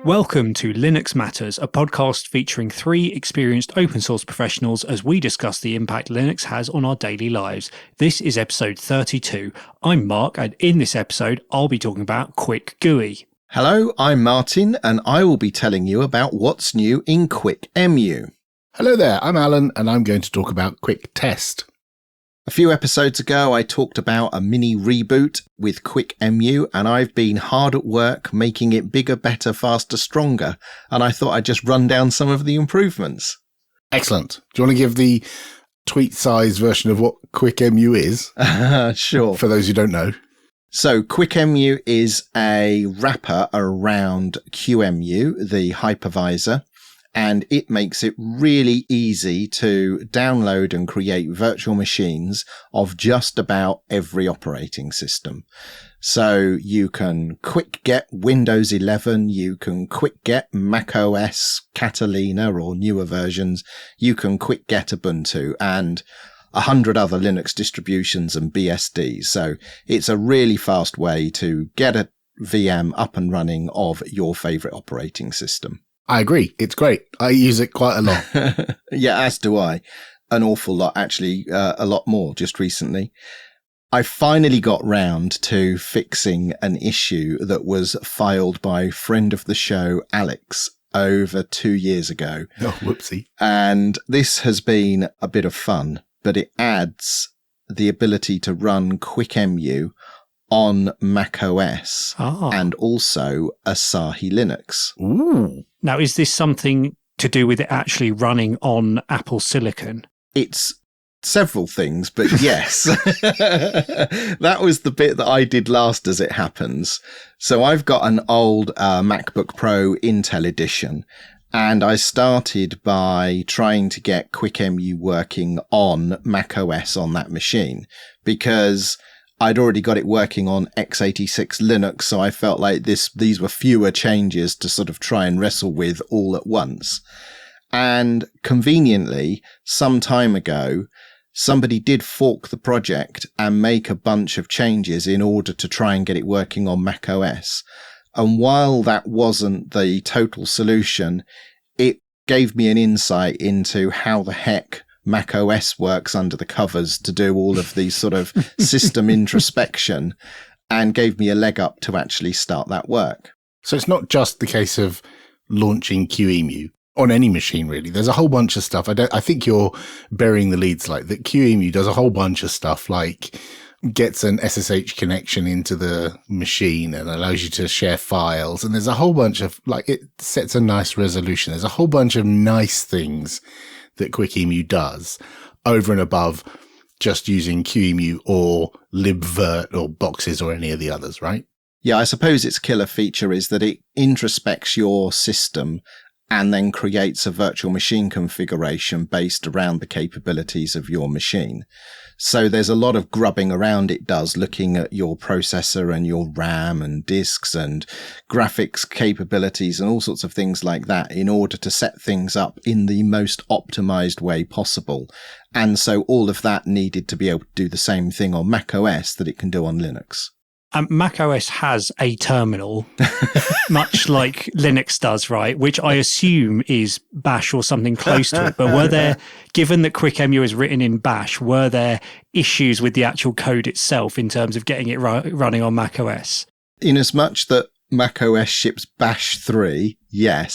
Welcome to Linux Matters, a podcast featuring three experienced open source professionals as we discuss the impact Linux has on our daily lives. This is episode 32. I'm Mark, and in this episode, I'll be talking about QuickGUI. Hello, I'm Martin, and I will be telling you about what's new in Quickemu. Hello there, I'm Alan, and I'm going to talk about Quicktest. A few episodes ago, I talked about a mini reboot with Quickemu, and I've been hard at work making it bigger, better, faster, stronger, and I thought I'd just run down some of the improvements. Excellent. Do you want to give the tweet-sized version of what Quickemu is? Sure. For those who don't know. So Quickemu is a wrapper around QEMU, the hypervisor, and it makes it really easy to download and create virtual machines of just about every operating system. So you can quick get Windows 11, you can quick get macOS Catalina or newer versions, you can quick get Ubuntu and 100 other Linux distributions and BSDs. So it's a really fast way to get a VM up and running of your favorite operating system. I agree. It's great. I use it quite a lot. Yeah, as do I. An awful lot, actually, a lot more just recently. I finally got round to fixing an issue that was filed by friend of the show, Alex, over 2 years ago. Oh, whoopsie. And this has been a bit of fun, but it adds the ability to run Quickemu on macOS and also Asahi Linux. Ooh. Now, is this something to do with it actually running on Apple Silicon? It's several things, but yes. That was the bit that I did last as it happens. So I've got an old MacBook Pro Intel edition, and I started by trying to get Quickemu working on macOS on that machine because I'd already got it working on x86 Linux, so I felt like these were fewer changes to sort of try and wrestle with all at once. And conveniently, some time ago, somebody did fork the project and make a bunch of changes in order to try and get it working on macOS. And while that wasn't the total solution, it gave me an insight into how the heck macOS works under the covers to do all of these sort of system introspection and gave me a leg up to actually start that work. So it's not just the case of launching QEMU on any machine, really. There's a whole bunch of stuff. I think you're burying the lead slightly. That QEMU does a whole bunch of stuff like gets an SSH connection into the machine and allows you to share files. And there's a whole bunch of, like, it sets a nice resolution. There's a whole bunch of nice things that Quickemu does over and above just using QEMU or libvirt or boxes or any of the others, right? Yeah, I suppose its killer feature is that it introspects your system and then creates a virtual machine configuration based around the capabilities of your machine. So there's a lot of grubbing around it does, looking at your processor and your RAM and disks and graphics capabilities and all sorts of things like that in order to set things up in the most optimized way possible. And so all of that needed to be able to do the same thing on macOS that it can do on Linux. macOS has a terminal, much like Linux does, right? Which I assume is Bash or something close to it. But were there, given that Quickemu is written in Bash, were there issues with the actual code itself in terms of getting it running on macOS? In as much that macOS ships Bash 3, yes.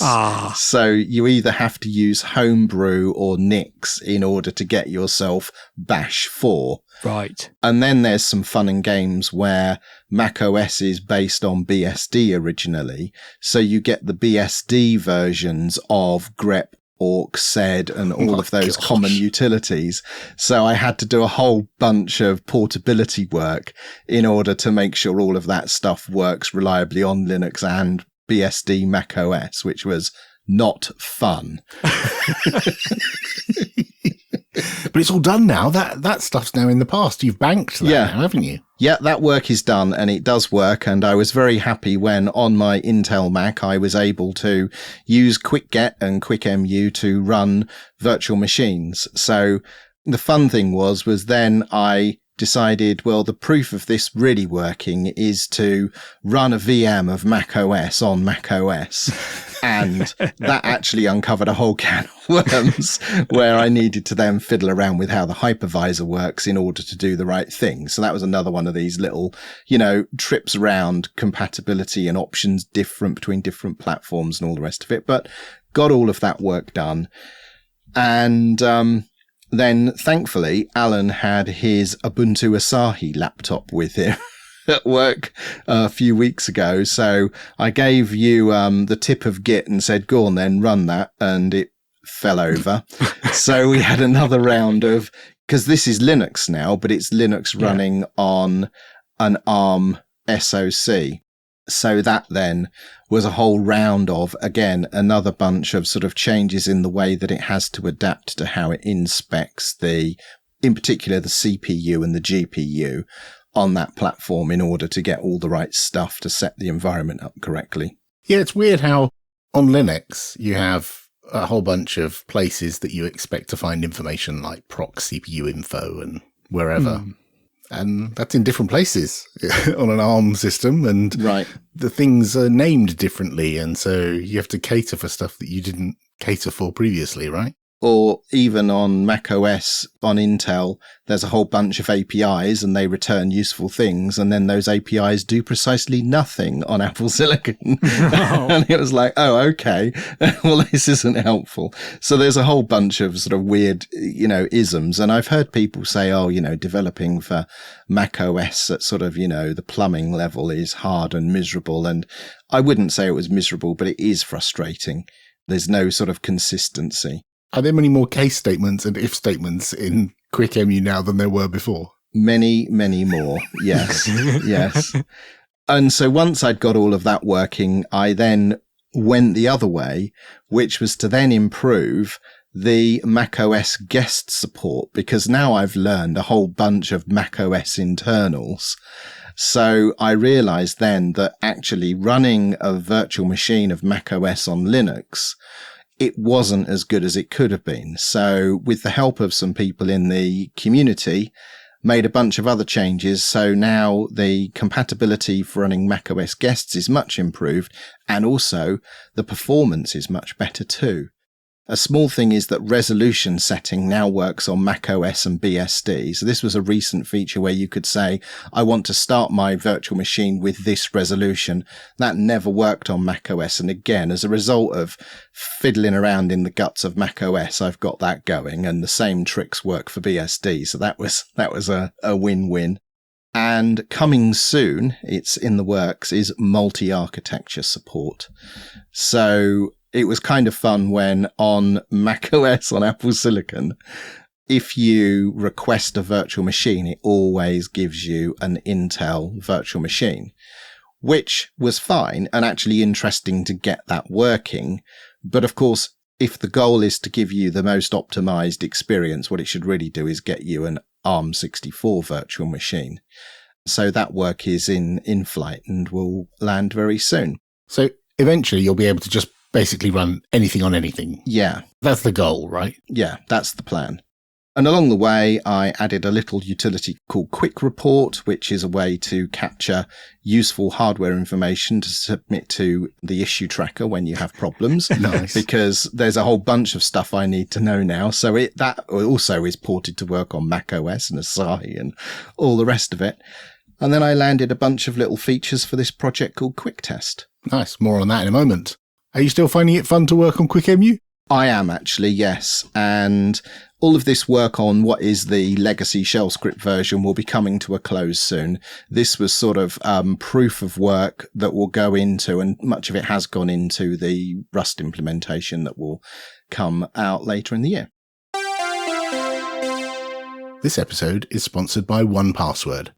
So you either have to use Homebrew or Nix in order to get yourself Bash 4. Right. And then there's some fun and games where macOS is based on BSD originally. So you get the BSD versions of grep, awk, sed, and all of those common utilities. So I had to do a whole bunch of portability work in order to make sure all of that stuff works reliably on Linux and BSD macOS, which was not fun. But it's all done now. That stuff's now in the past. You've banked that now, haven't you? Yeah, that work is done and it does work. And I was very happy when on my Intel Mac, I was able to use QuickGet and Quickemu to run virtual machines. So the fun thing was then I decided, well, the proof of this really working is to run a VM of Mac OS on Mac OS. And that actually uncovered a whole can of worms where I needed to then fiddle around with how the hypervisor works in order to do the right thing. So that was another one of these little, trips around compatibility and options different between different platforms and all the rest of it. But got all of that work done. And then thankfully, Alan had his Ubuntu Asahi laptop with him at work a few weeks ago. So I gave you the tip of Git and said, go on then, run that. And it fell over. So we had another round of, because this is Linux now, but it's Linux running on an ARM SoC. So that then was a whole round of, again, another bunch of sort of changes in the way that it has to adapt to how it inspects in particular, the CPU and the GPU on that platform in order to get all the right stuff to set the environment up correctly. Yeah, it's weird how on Linux you have a whole bunch of places that you expect to find information like proc CPU info and wherever. And that's in different places on an ARM system. And right. The things are named differently. And so you have to cater for stuff that you didn't cater for previously, right? Or even on Mac OS, on Intel, there's a whole bunch of APIs and they return useful things. And then those APIs do precisely nothing on Apple Silicon. Oh. And it was like, oh, okay. Well, this isn't helpful. So there's a whole bunch of sort of weird, isms. And I've heard people say, oh, developing for Mac OS at sort of, the plumbing level is hard and miserable. And I wouldn't say it was miserable, but it is frustrating. There's no sort of consistency. Are there many more case statements and if statements in Quickemu now than there were before? Many, many more. Yes. Yes. And so once I'd got all of that working, I then went the other way, which was to then improve the macOS guest support, because now I've learned a whole bunch of macOS internals. So I realized then that actually running a virtual machine of macOS on Linux, it wasn't as good as it could have been. So with the help of some people in the community, made a bunch of other changes. So now the compatibility for running macOS guests is much improved, and also the performance is much better too. A small thing is that resolution setting now works on macOS and BSD. So this was a recent feature where you could say, I want to start my virtual machine with this resolution. That never worked on macOS. And again, as a result of fiddling around in the guts of macOS, I've got that going, and the same tricks work for BSD. So that was a win-win. And coming soon, it's in the works, is multi-architecture support. So it was kind of fun when on macOS on Apple Silicon, if you request a virtual machine, it always gives you an Intel virtual machine, which was fine and actually interesting to get that working. But of course, if the goal is to give you the most optimized experience, what it should really do is get you an ARM64 virtual machine. So that work is in flight and will land very soon. So eventually you'll be able to just basically run anything on anything. Yeah. That's the goal, right? Yeah, that's the plan. And along the way, I added a little utility called Quick Report, which is a way to capture useful hardware information to submit to the issue tracker when you have problems. Nice. Because there's a whole bunch of stuff I need to know now. So that also is ported to work on macOS and Asahi and all the rest of it. And then I landed a bunch of little features for this project called Quicktest. Nice. More on that in a moment. Are you still finding it fun to work on Quickemu? I am actually, yes. And all of this work on what is the legacy shell script version will be coming to a close soon. This was sort of proof of work that will go into, and much of it has gone into, the Rust implementation that will come out later in the year. This episode is sponsored by 1Password.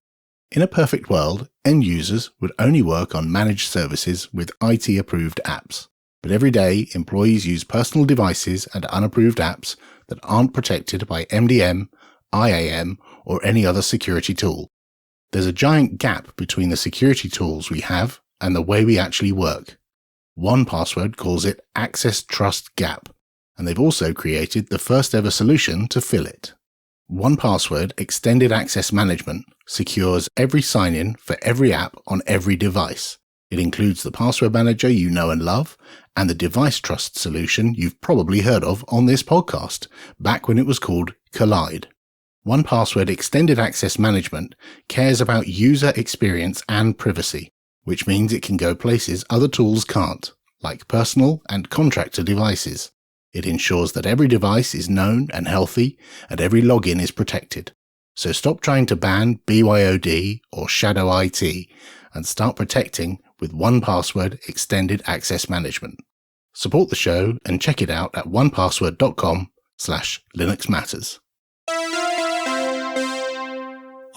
In a perfect world, end users would only work on managed services with IT-approved apps. But every day, employees use personal devices and unapproved apps that aren't protected by MDM, IAM, or any other security tool. There's a giant gap between the security tools we have and the way we actually work. 1Password calls it Access Trust Gap, and they've also created the first ever solution to fill it. 1Password Extended Access Management secures every sign-in for every app on every device. It includes the password manager you know and love, and the device trust solution you've probably heard of on this podcast, back when it was called Collide. 1Password Extended Access Management cares about user experience and privacy, which means it can go places other tools can't, like personal and contractor devices. It ensures that every device is known and healthy, and every login is protected. So stop trying to ban BYOD or shadow IT, and start protecting with 1Password Extended Access Management. Support the show and check it out at onepassword.com/Linux Matters.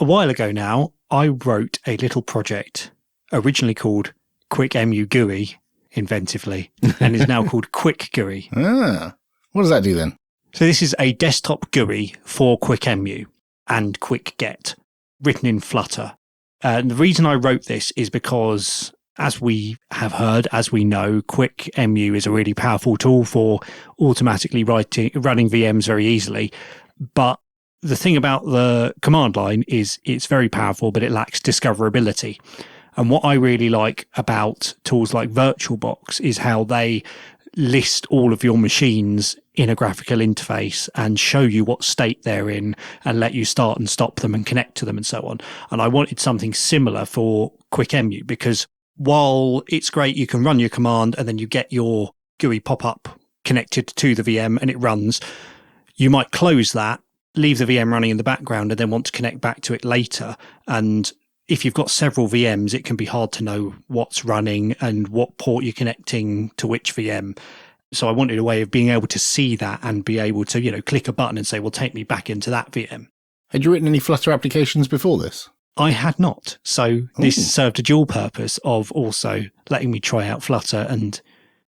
A while ago now, I wrote a little project originally called Quickemu GUI, inventively, and is now called QuickGUI. What does that do then? So this is a desktop GUI for Quickemu and QuickGet, written in Flutter. And the reason I wrote this is because, as we have heard, as we know, Quickemu is a really powerful tool for automatically running VMs very easily. But the thing about the command line is it's very powerful, but it lacks discoverability. And what I really like about tools like VirtualBox is how they list all of your machines in a graphical interface and show you what state they're in and let you start and stop them and connect to them and so on. And I wanted something similar for Quickemu, because while it's great, you can run your command and then you get your GUI pop-up connected to the VM and it runs, you might close that, leave the VM running in the background and then want to connect back to it later. And if you've got several VMs, it can be hard to know what's running and what port you're connecting to which VM. So I wanted a way of being able to see that and be able to, click a button and say, well, take me back into that VM. Had you written any Flutter applications before this? I had not. So this served a dual purpose of also letting me try out Flutter and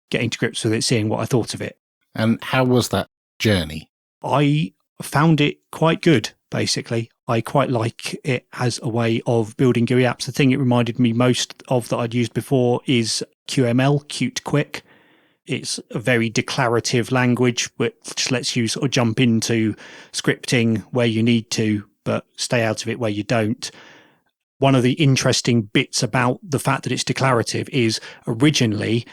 getting to grips with it, seeing what I thought of it. And how was that journey? I found it quite good, basically. I quite like it as a way of building GUI apps. The thing it reminded me most of that I'd used before is QML, Qt Quick. It's a very declarative language, which lets you sort of jump into scripting where you need to, but stay out of it where you don't. One of the interesting bits about the fact that it's declarative is originally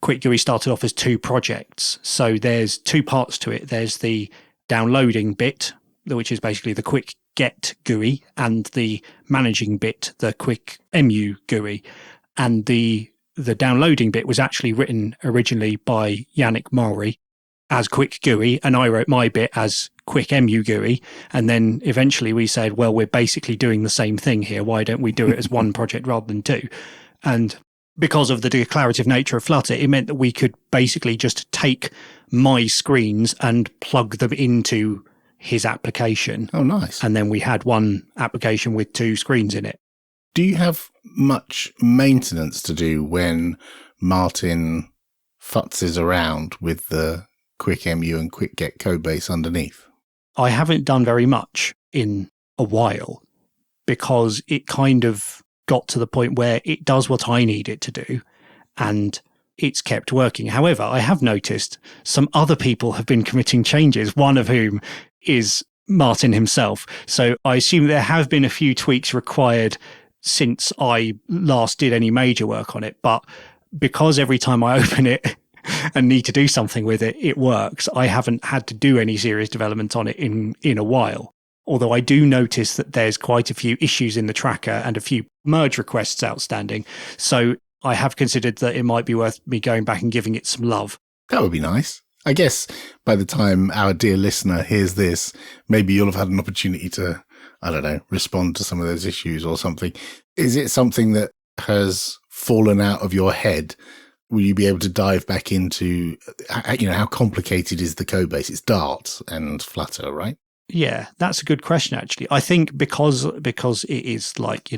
QuickGUI started off as two projects. So there's two parts to it. There's the downloading bit, which is basically the QuickGet GUI, and the managing bit, the Quickemu GUI. And the downloading bit was actually written originally by Yannick Maury as QuickGUI, and I wrote my bit as Quickemu GUI. And then eventually we said, well, we're basically doing the same thing here. Why don't we do it as one project rather than two? And because of the declarative nature of Flutter, it meant that we could basically just take my screens and plug them into his application. Oh, nice. And then we had one application with two screens in it. Do you have much maintenance to do when Martin futzes around with the Quickemu and QuickGet codebase underneath? I haven't done very much in a while because it kind of got to the point where it does what I need it to do and it's kept working. However, I have noticed some other people have been committing changes, one of whom is Martin himself. So I assume there have been a few tweaks required since I last did any major work on it. But because every time I open it and need to do something with it, it works, I haven't had to do any serious development on it in a while. Although I do notice that there's quite a few issues in the tracker and a few merge requests outstanding. So I have considered that it might be worth me going back and giving it some love. That would be nice. I guess by the time our dear listener hears this, maybe you'll have had an opportunity to, I don't know, respond to some of those issues or something. Is it something that has fallen out of your head? Will you be able to dive back into, how complicated is the code base? It's Dart and Flutter, right? Yeah, that's a good question, actually. I think because it is like,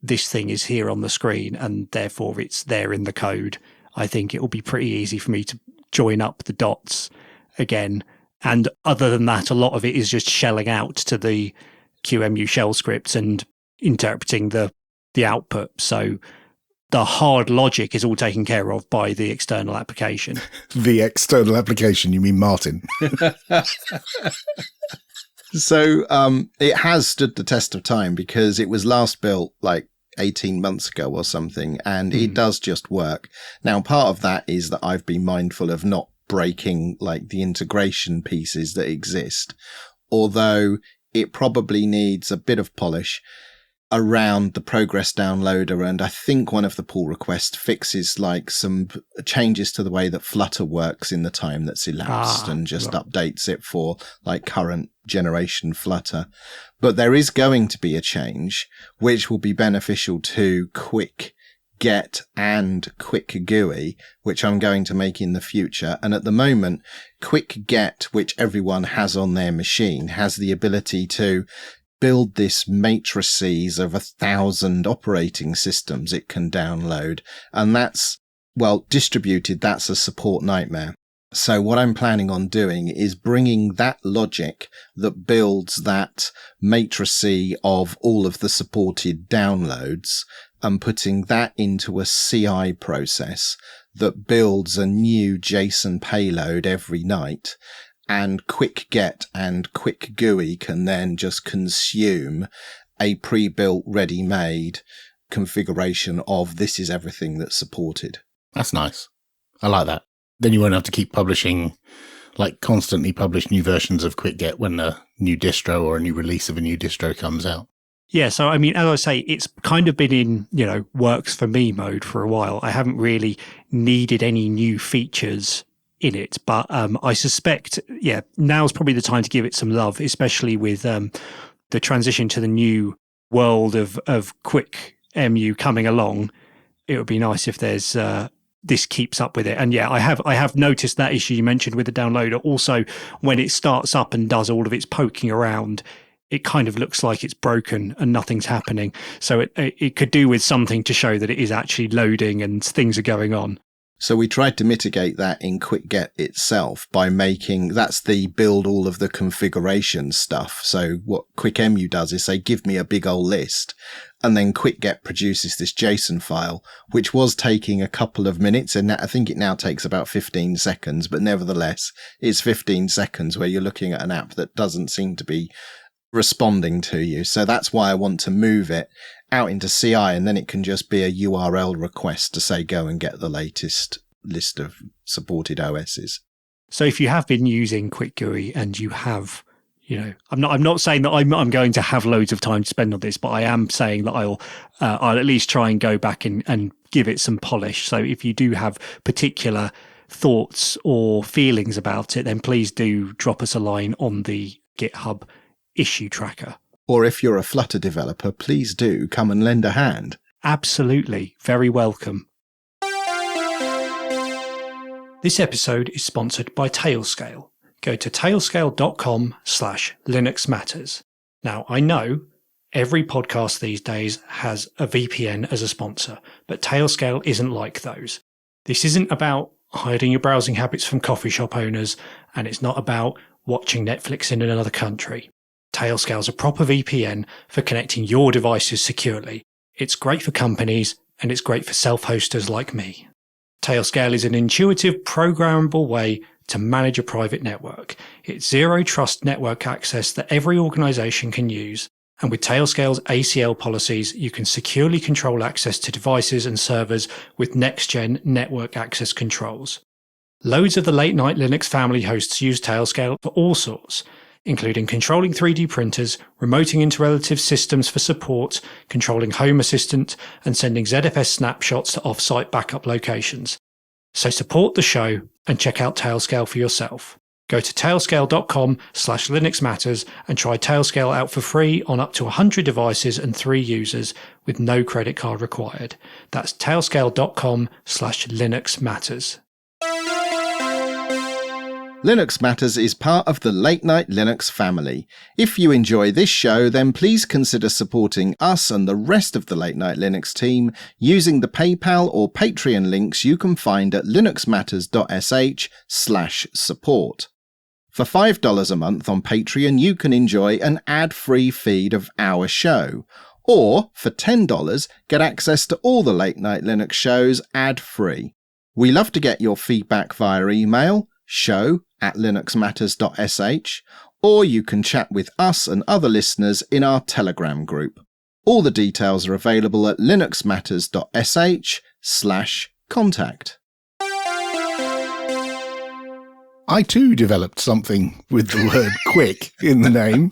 this thing is here on the screen and therefore it's there in the code, I think it will be pretty easy for me to join up the dots again. And other than that, a lot of it is just shelling out to the QEMU shell scripts and interpreting the output. So the hard logic is all taken care of by the external application. The external application, you mean Martin? So it has stood the test of time because it was last built like 18 months ago or something, and it does just work. Now, part of that is that I've been mindful of not breaking like the integration pieces that exist, although it probably needs a bit of polish around the progress downloader. And I think one of the pull requests fixes like some changes to the way that Flutter works in the time that's elapsed and just updates it for like current generation Flutter. But there is going to be a change which will be beneficial to QuickGet and QuickGUI, which I'm going to make in the future. And at the moment, QuickGet, which everyone has on their machine, has the ability to build this matrices of 1,000 operating systems it can download. And that's, well, distributed, that's a support nightmare. So what I'm planning on doing is bringing that logic that builds that matrice of all of the supported downloads and putting that into a CI process that builds a new JSON payload every night. And QuickGet and QuickGUI can then just consume a pre-built, ready-made configuration of this is everything that's supported. That's nice. I like that. Then you won't have to keep publishing, like constantly publish new versions of QuickGet when a new distro or a new release of a new distro comes out. Yeah, so I mean, as I say, it's kind of been in, works for me mode for a while. I haven't really needed any new features in it, but I suspect, now's probably the time to give it some love, especially with the transition to the new world of Quickemu coming along. It would be nice if there's this keeps up with it. And yeah, I have noticed that issue you mentioned with the downloader. Also, when it starts up and does all of its poking around, it kind of looks like it's broken and nothing's happening. So it could do with something to show that it is actually loading and things are going on. So we tried to mitigate that in QuickGet itself by that's the build all of the configuration stuff. So what Quickemu does is say, give me a big old list. And then QuickGet produces this JSON file, which was taking a couple of minutes. And I think it now takes about 15 seconds, but nevertheless, it's 15 seconds where you're looking at an app that doesn't seem to be responding to you. So that's why I want to move it out into CI, and then it can just be a URL request to say, go and get the latest list of supported OSs. So if you have been using QuickGUI and you have, I'm not saying that I'm going to have loads of time to spend on this, but I am saying that I'll at least try and go back and give it some polish. So if you do have particular thoughts or feelings about it, then please do drop us a line on the GitHub issue tracker. Or if you're a Flutter developer, please do come and lend a hand. Absolutely. Very welcome. This episode is sponsored by Tailscale. Go to tailscale.com/Linux Matters. Now, I know every podcast these days has a VPN as a sponsor, but Tailscale isn't like those. This isn't about hiding your browsing habits from coffee shop owners, and it's not about watching Netflix in another country. Tailscale's a proper VPN for connecting your devices securely. It's great for companies, and it's great for self-hosters like me. Tailscale is an intuitive, programmable way to manage a private network. It's zero-trust network access that every organization can use. And with Tailscale's ACL policies, you can securely control access to devices and servers with next-gen network access controls. Loads of the late-night Linux family hosts use Tailscale for all sorts, including controlling 3D printers, remoting into relative systems for support, controlling Home Assistant, and sending ZFS snapshots to off-site backup locations. So support the show and check out Tailscale for yourself. Go to tailscale.com/Linux Matters and try Tailscale out for free on up to 100 devices and 3 users with no credit card required. That's tailscale.com/Linux Matters. Linux Matters is part of the Late Night Linux family. If you enjoy this show, then please consider supporting us and the rest of the Late Night Linux team using the PayPal or Patreon links you can find at linuxmatters.sh/support. For $5 a month on Patreon, you can enjoy an ad-free feed of our show. Or, for $10, get access to all the Late Night Linux shows ad-free. We love to get your feedback via email, show@linuxmatters.sh, or you can chat with us and other listeners in our Telegram group. All the details are available at linuxmatters.sh/contact. I too developed something with the word quick in the name,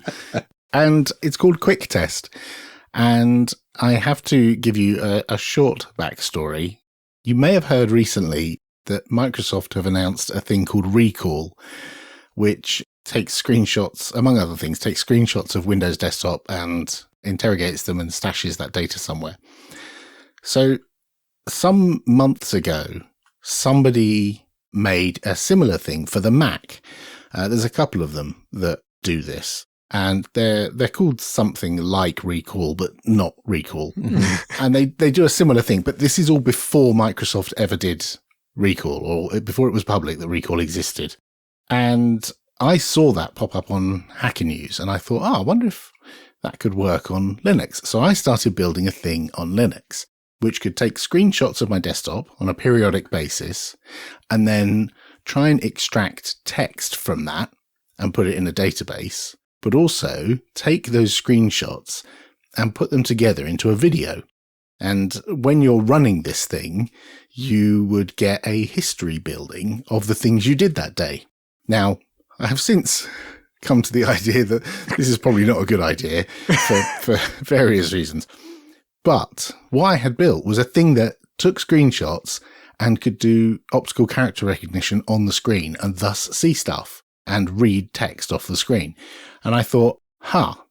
and it's called Quicktest. And I have to give you a short backstory. You may have heard recently that Microsoft have announced a thing called Recall, which takes screenshots, among other things, takes screenshots of Windows Desktop and interrogates them and stashes that data somewhere. So some months ago, somebody made a similar thing for the Mac. There's a couple of them that do this, and they're called something like Recall, but not Recall. And they do a similar thing, but this is all before Microsoft ever did Recall, or before it was public that Recall existed. And I saw that pop up on Hacker News, and I thought, I wonder if that could work on Linux. So I started building a thing on Linux, which could take screenshots of my desktop on a periodic basis, and then try and extract text from that and put it in a database, but also take those screenshots and put them together into a video. And when you're running this thing, you would get a history building of the things you did that day. Now, I have since come to the idea that this is probably not a good idea for various reasons. But what I had built was a thing that took screenshots and could do optical character recognition on the screen and thus see stuff and read text off the screen. And I thought,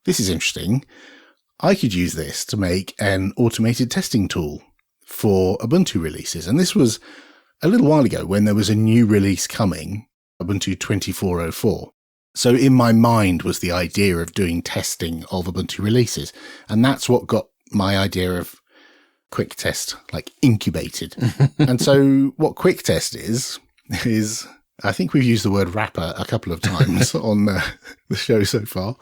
this is interesting. I could use this to make an automated testing tool for Ubuntu releases. And this was a little while ago when there was a new release coming, Ubuntu 24.04. So in my mind was the idea of doing testing of Ubuntu releases. And that's what got my idea of Quicktest incubated. And so what Quicktest is I think we've used the word wrapper a couple of times on the show so far.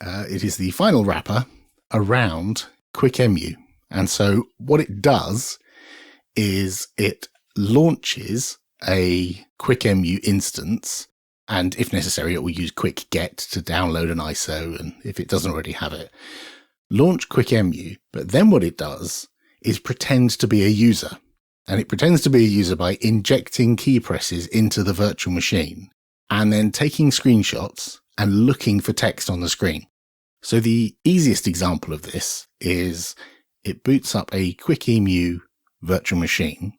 It is the final wrapper around Quickemu. And so what it does is it launches a Quickemu instance, and if necessary, it will use QuickGet to download an ISO, and if it doesn't already have it, launch Quickemu. But then what it does is pretend to be a user. And it pretends to be a user by injecting key presses into the virtual machine and then taking screenshots and looking for text on the screen. So the easiest example of this is it boots up a Quickemu virtual machine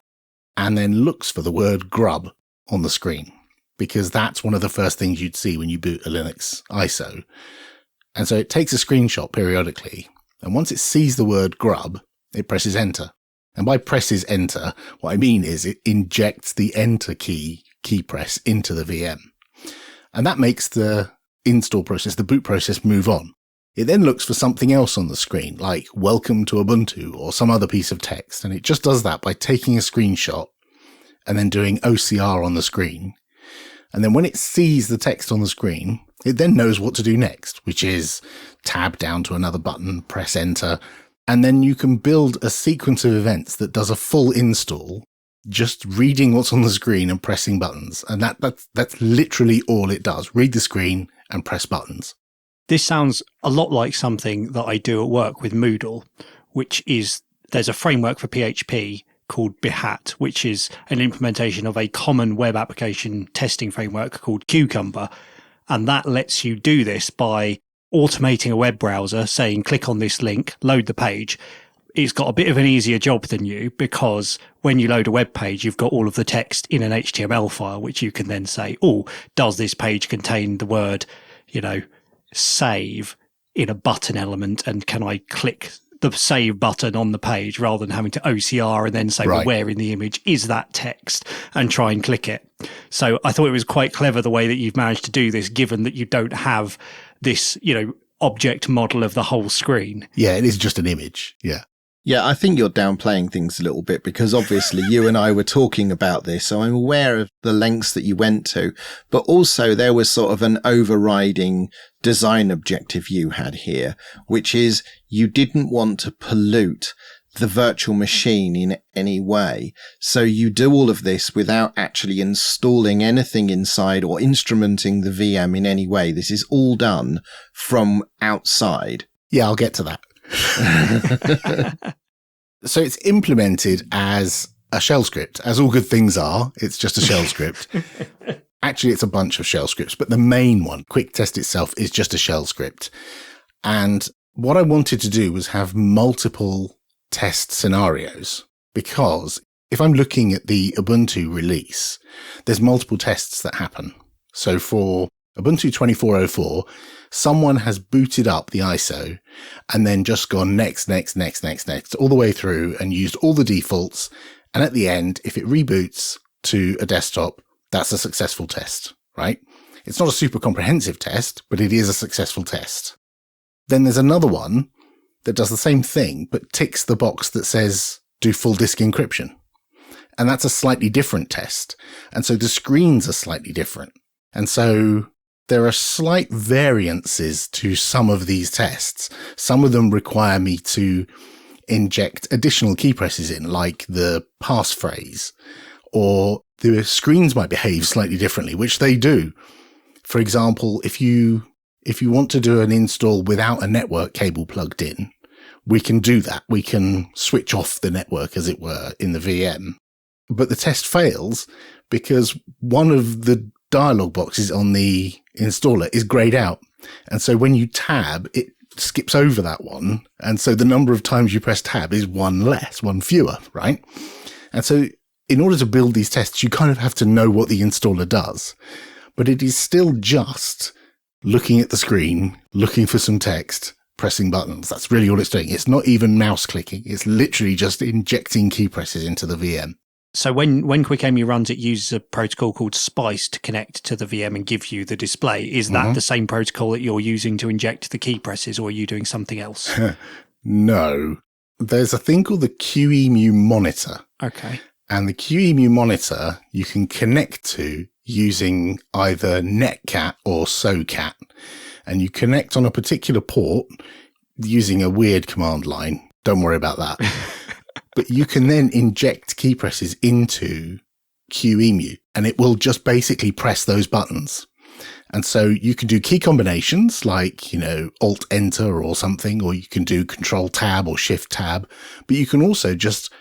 and then looks for the word grub on the screen, because that's one of the first things you'd see when you boot a Linux ISO. And so it takes a screenshot periodically, and once it sees the word grub, it presses enter. And by presses enter, what I mean is it injects the enter key press into the VM. And that makes the install process, the boot process, move on. It then looks for something else on the screen, like welcome to Ubuntu or some other piece of text. And it just does that by taking a screenshot and then doing OCR on the screen. And then when it sees the text on the screen, it then knows what to do next, which is tab down to another button, press enter. And then you can build a sequence of events that does a full install, just reading what's on the screen and pressing buttons. And that's literally all it does. Read the screen and press buttons. This sounds a lot like something that I do at work with Moodle, which is there's a framework for PHP called Behat, which is an implementation of a common web application testing framework called Cucumber. And that lets you do this by automating a web browser, saying, click on this link, load the page. It's got a bit of an easier job than you, because when you load a web page, you've got all of the text in an HTML file, which you can then say, does this page contain the word, save in a button element? And can I click the save button on the page rather than having to OCR and then say, right, well, where in the image is that text, and try and click it? So I thought it was quite clever the way that you've managed to do this, given that you don't have this, object model of the whole screen. Yeah, it is just an image. Yeah. Yeah, I think you're downplaying things a little bit, because obviously you and I were talking about this, so I'm aware of the lengths that you went to, but also there was sort of an overriding design objective you had here, which is you didn't want to pollute the virtual machine in any way. So you do all of this without actually installing anything inside or instrumenting the VM in any way. This is all done from outside. Yeah, I'll get to that. So it's implemented as a shell script, as all good things are. It's just a shell script. Actually, it's a bunch of shell scripts, but the main one, Quicktest itself, is just a shell script. And what I wanted to do was have multiple test scenarios, because if I'm looking at the Ubuntu release, there's multiple tests that happen. So for Ubuntu 24.04, someone has booted up the ISO and then just gone next, all the way through and used all the defaults. And at the end, if it reboots to a desktop, that's a successful test, right? It's not a super comprehensive test, but it is a successful test. Then there's another one that does the same thing, but ticks the box that says do full disk encryption. And that's a slightly different test. And so the screens are slightly different. And so there are slight variances to some of these tests. Some of them require me to inject additional key presses in, like the passphrase, or the screens might behave slightly differently, which they do. For example, if you want to do an install without a network cable plugged in, we can do that. We can switch off the network, as it were, in the VM. But the test fails because one of the dialog boxes on the installer is grayed out. And so when you tab, it skips over that one. And so the number of times you press tab is one less, one fewer, right? And so in order to build these tests, you kind of have to know what the installer does. But it is still just looking at the screen, looking for some text, pressing buttons. That's really all it's doing. It's not even mouse clicking. It's literally just injecting key presses into the VM. So when Quickemu runs, it uses a protocol called Spice to connect to the VM and give you the display. Is that the same protocol that you're using to inject the key presses, or are you doing something else? No. There's a thing called the Quickemu monitor. Okay. And the Quickemu monitor you can connect to using either Netcat or SoCat. And you connect on a particular port using a weird command line. Don't worry about that. But you can then inject key presses into Quickemu, and it will just basically press those buttons. And so you can do key combinations like, Alt-Enter or something, or you can do Control-Tab or Shift-Tab. But you can also just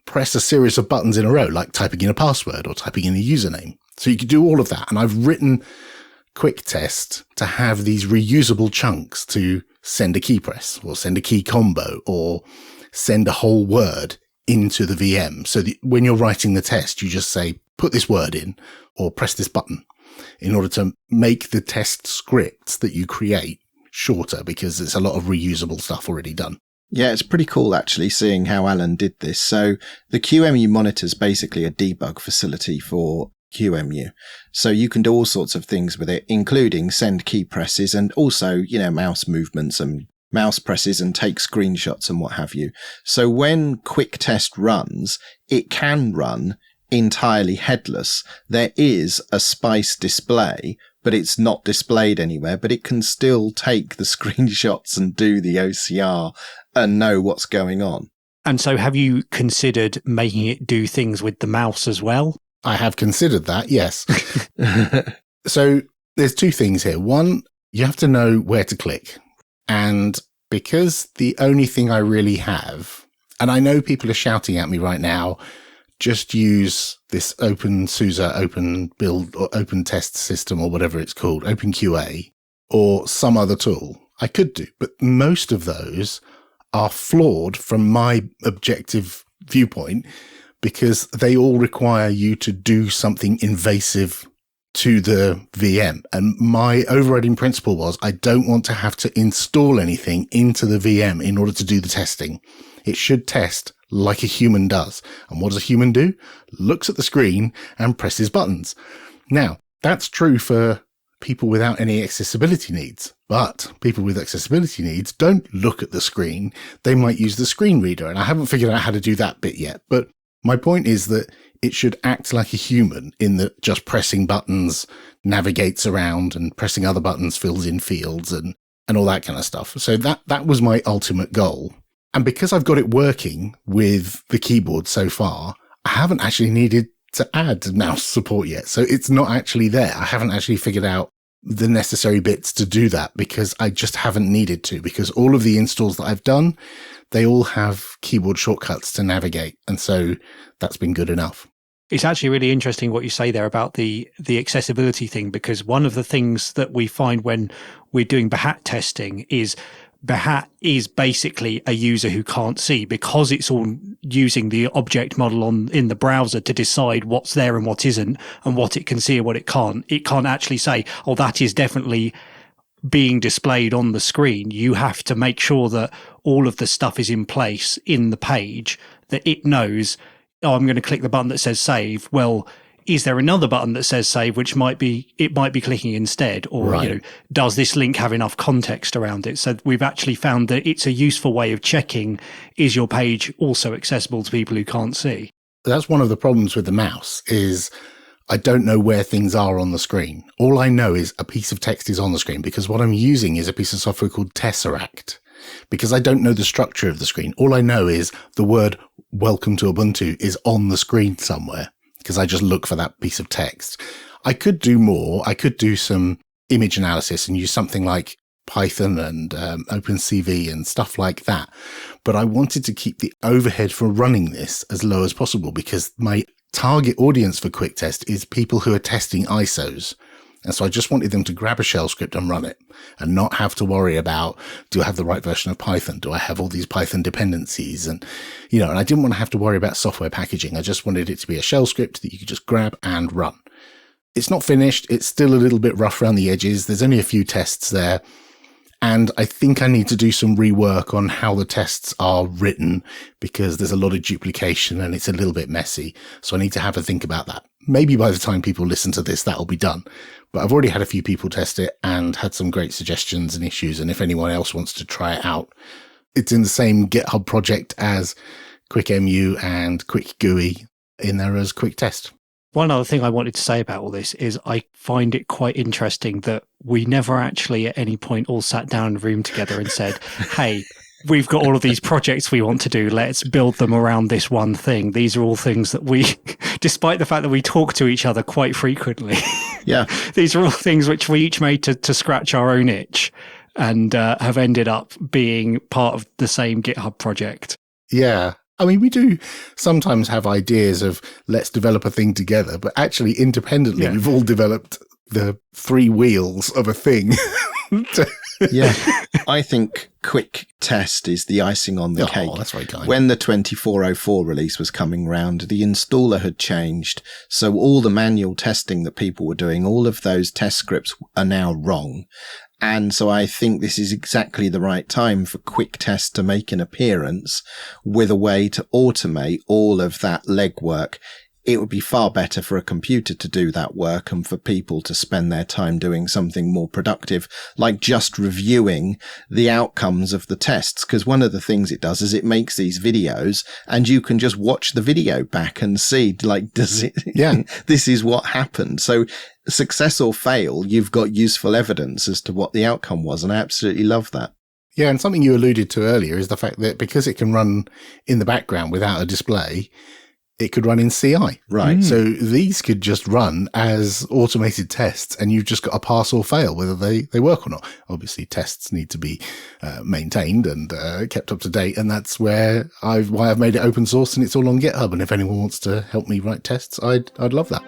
press a series of buttons in a row, like typing in a password or typing in a username. So you can do all of that. And I've written Quicktest to have these reusable chunks to send a key press or send a key combo or send a whole word into the VM. So that when you're writing the test, you just say, put this word in or press this button in order to make the test scripts that you create shorter, because it's a lot of reusable stuff already done. Yeah, it's pretty cool actually seeing how Alan did this. So the QEMU monitor is basically a debug facility for QEMU. So you can do all sorts of things with it, including send key presses and also, mouse movements and mouse presses and take screenshots and what have you. So when Quicktest runs, it can run entirely headless. There is a Spice display, but it's not displayed anywhere, but it can still take the screenshots and do the OCR and know what's going on. And so have you considered making it do things with the mouse as well? I have considered that, yes. So there's two things here. One, you have to know where to click. And because the only thing I really have, and I know people are shouting at me right now, just use this OpenSUSE, open build or open test system or whatever it's called, OpenQA, or some other tool. I could do, but most of those are flawed from my objective viewpoint because they all require you to do something invasive to the VM. And my overriding principle was I don't want to have to install anything into the VM in order to do the testing. It should test like a human does. And what does a human do? Looks at the screen and presses buttons. Now, that's true for people without any accessibility needs. But people with accessibility needs don't look at the screen. They might use the screen reader. And I haven't figured out how to do that bit yet. But my point is that it should act like a human in that just pressing buttons navigates around and pressing other buttons fills in fields and all that kind of stuff. So that was my ultimate goal. And because I've got it working with the keyboard so far, I haven't actually needed to add mouse support yet. So it's not actually there. I haven't actually figured out the necessary bits to do that because I just haven't needed to, because all of the installs that I've done, they all have keyboard shortcuts to navigate. And so that's been good enough. It's actually really interesting what you say there about the accessibility thing, because one of the things that we find when we're doing Behat testing is Behat is basically a user who can't see, because it's all using the object model in the browser to decide what's there and what isn't, and what it can see and what it can't. It can't actually say, oh, that is definitely being displayed on the screen. You have to make sure that all of the stuff is in place in the page, that it knows, oh, I'm going to click the button that says save. Well, is there another button that says save, which might be clicking instead? Or, right. Does this link have enough context around it? So we've actually found that it's a useful way of checking, is your page also accessible to people who can't see? That's one of the problems with the mouse is I don't know where things are on the screen. All I know is a piece of text is on the screen, because what I'm using is a piece of software called Tesseract. Because I don't know the structure of the screen. All I know is the word welcome to Ubuntu is on the screen somewhere, because I just look for that piece of text. I could do more. I could do some image analysis and use something like Python and OpenCV and stuff like that. But I wanted to keep the overhead for running this as low as possible, because my target audience for Quicktest is people who are testing ISOs. And so I just wanted them to grab a shell script and run it and not have to worry about, do I have the right version of Python? Do I have all these Python dependencies? And, and I didn't want to have to worry about software packaging. I just wanted it to be a shell script that you could just grab and run. It's not finished. It's still a little bit rough around the edges. There's only a few tests there. And I think I need to do some rework on how the tests are written, because there's a lot of duplication and it's a little bit messy. So I need to have a think about that. Maybe by the time people listen to this, that'll be done. But I've already had a few people test it and had some great suggestions and issues. And if anyone else wants to try it out, it's in the same GitHub project as Quickemu and QuickGUI in there as Quicktest. One other thing I wanted to say about all this is I find it quite interesting that we never actually at any point all sat down in a room together and said, hey, we've got all of these projects we want to do. Let's build them around this one thing. These are all things that we, despite the fact that we talk to each other quite frequently, yeah, these are all things which we each made to scratch our own itch and have ended up being part of the same GitHub project. Yeah. I mean, we do sometimes have ideas of let's develop a thing together, but actually independently, we've all developed the 3 wheels of a thing. Yeah, I think Quicktest is the icing on the cake. That's very kind. When the 2404 release was coming round, the installer had changed. So all the manual testing that people were doing, all of those test scripts are now wrong. And so I think this is exactly the right time for Quicktest to make an appearance with a way to automate all of that legwork. It would be far better for a computer to do that work and for people to spend their time doing something more productive, like just reviewing the outcomes of the tests. Because one of the things it does is it makes these videos and you can just watch the video back and see, like, does it, this is what happened. So success or fail, you've got useful evidence as to what the outcome was. And I absolutely love that. Yeah. And something you alluded to earlier is the fact that because it can run in the background without a display, it could run in CI. Right. So these could just run as automated tests and you've just got to pass or fail whether they work or not. Obviously, tests need to be maintained and kept up to date. And that's why I've made it open source and it's all on GitHub. And if anyone wants to help me write tests, I'd love that.